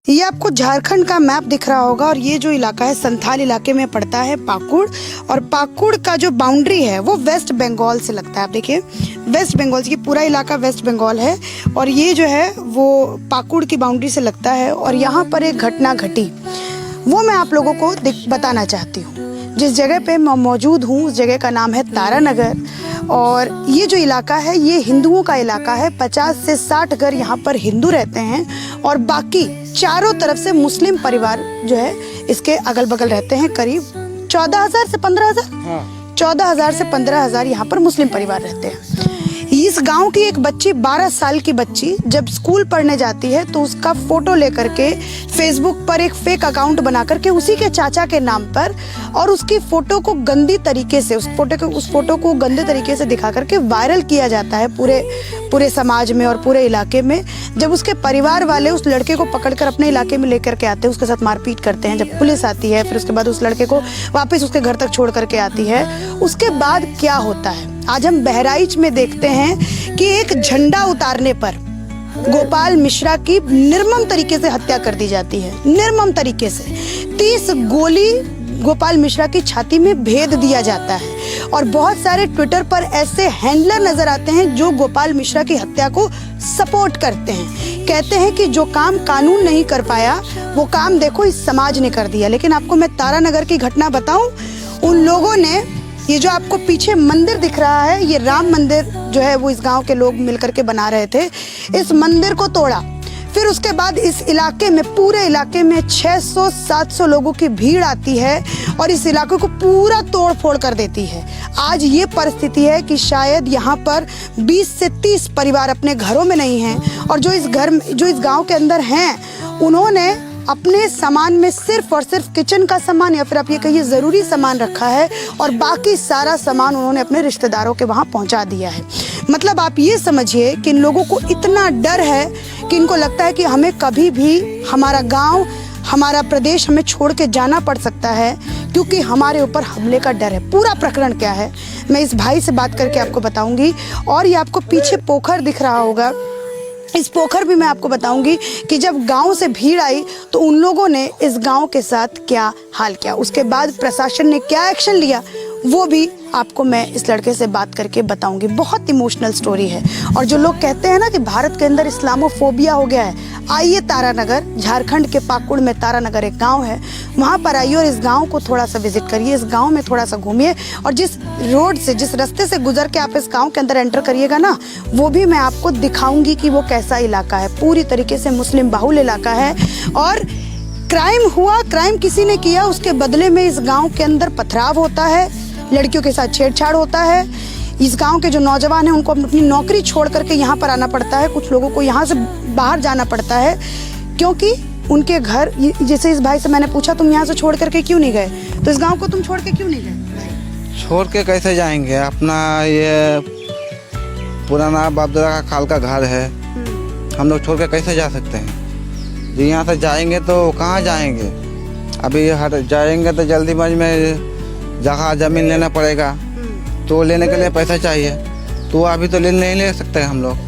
ये आपको झारखंड का मैप दिख रहा होगा और ये जो इलाका है संथाल इलाके में पड़ता है पाकुड़। और पाकुड़ का जो बाउंड्री है वो वेस्ट बंगाल से लगता है। आप देखिए वेस्ट बंगाल से, ये पूरा इलाका वेस्ट बंगाल है और ये जो है वो पाकुड़ की बाउंड्री से लगता है। और यहाँ पर एक घटना घटी वो मैं आप लोगों को बताना चाहती हूँ। जिस जगह पे मैं मौजूद हूँ उस जगह का नाम है तारानगर और ये जो इलाका है ये हिंदुओं का इलाका है। 50 से 60 घर यहाँ पर हिंदू रहते हैं और बाकी चारों तरफ से मुस्लिम परिवार जो है इसके अगल बगल रहते हैं। करीब 14,000 से 15,000 14,000 से 15,000 यहाँ पर मुस्लिम परिवार रहते हैं। इस गांव की एक बच्ची 12 साल की बच्ची जब स्कूल पढ़ने जाती है तो उसका फोटो लेकर के फेसबुक पर एक फेक अकाउंट बना करके उसी के चाचा के नाम पर और उसकी फोटो को गंदी तरीके से उस फोटो को गंदे तरीके से दिखा करके वायरल किया जाता है पूरे समाज में और पूरे इलाके में। जब उसके परिवार वाले उस लड़के को पकड़कर अपने इलाके में लेकर के आते हैं, उसके साथ मारपीट करते हैं। जब पुलिस आती है फिर उसके बाद उस लड़के को वापस उसके घर तक छोड़ करके आती है। उसके बाद क्या होता है आज हम बहराइच में देखते हैं कि एक झंडा उतारने पर गोपाल मिश्रा की निर्मम तरीके से हत्या कर दी जाती है। निर्मम तरीके से 30 गोली गोपाल मिश्रा की छाती में भेद दिया जाता है। और बहुत सारे ट्विटर पर ऐसे हैंडलर नजर आते हैं जो गोपाल मिश्रा की हत्या को सपोर्ट करते हैं। कहते हैं कि जो काम कानून नहीं कर पाया वो काम देखो इस समाज ने कर दिया। लेकिन आपको मैं तारानगर की घटना बताऊं, उन लोगों ने ये जो आपको पीछे मंदिर दिख रहा है ये राम मंदिर जो है वो इस गांव के लोग मिलकर के बना रहे थे। इस मंदिर को तोड़ा, फिर उसके बाद इस इलाके में पूरे इलाके में 600-700 लोगों की भीड़ आती है और इस इलाके को पूरा तोड़ फोड़ कर देती है। आज ये परिस्थिति है कि शायद यहाँ पर 20 से 30 परिवार अपने घरों में नहीं हैं और जो इस गांव के अंदर हैं उन्होंने अपने सामान में सिर्फ और सिर्फ किचन का सामान या फिर आप ये कहिए ज़रूरी सामान रखा है और बाकी सारा सामान उन्होंने अपने रिश्तेदारों के वहाँ पहुँचा दिया है। मतलब आप ये समझिए कि इन लोगों को इतना डर है कि इनको लगता है कि हमें कभी भी हमारा गांव, हमारा प्रदेश हमें छोड़ के जाना पड़ सकता है क्योंकि हमारे ऊपर हमले का डर है। पूरा प्रकरण क्या है मैं इस भाई से बात करके आपको बताऊंगी। और ये आपको पीछे पोखर दिख रहा होगा, इस पोखर भी मैं आपको बताऊंगी कि जब गांव से भीड़ आई तो उन लोगों ने इस गांव के साथ क्या हाल किया, उसके बाद प्रशासन ने क्या एक्शन लिया वो भी आपको मैं इस लड़के से बात करके बताऊंगी। बहुत इमोशनल स्टोरी है। और जो लोग कहते हैं ना कि भारत के अंदर इस्लामोफोबिया हो गया है, आइए तारानगर, झारखंड के पाकुड़ में तारानगर एक गांव है, वहाँ पर आइए और इस गांव को थोड़ा सा विजिट करिए, इस गांव में थोड़ा सा घूमिए और जिस रोड से जिस रास्ते से गुजर के आप इस गांव के अंदर एंटर करिएगा ना वो भी मैं आपको दिखाऊंगी कि वो कैसा इलाका है। पूरी तरीके से मुस्लिम बाहुल इलाका है और क्राइम किसी ने किया उसके बदले में इस गाँव के अंदर पथराव होता है, लड़कियों के साथ छेड़छाड़ होता है। इस गांव के जो नौजवान हैं उनको अपनी नौकरी छोड़ करके यहाँ पर आना पड़ता है। कुछ लोगों को यहाँ से बाहर जाना पड़ता है क्योंकि उनके घर, जैसे इस भाई से मैंने पूछा तुम यहाँ से छोड़ करके क्यों नहीं गए, तो इस गांव को तुम छोड़ के क्यों नहीं गए? छोड़ के कैसे जाएंगे, अपना ये पुराना बाप दादा का काल का घर है, हम लोग छोड़ के कैसे जा सकते हैं? जी यहाँ से जाएंगे तो कहाँ जाएंगे? अभी हट जाएंगे तो जल्दीबाजी में जगह ज़मीन लेना पड़ेगा, तो लेने के लिए पैसा चाहिए, तो अभी तो नहीं ले सकते हम लोग।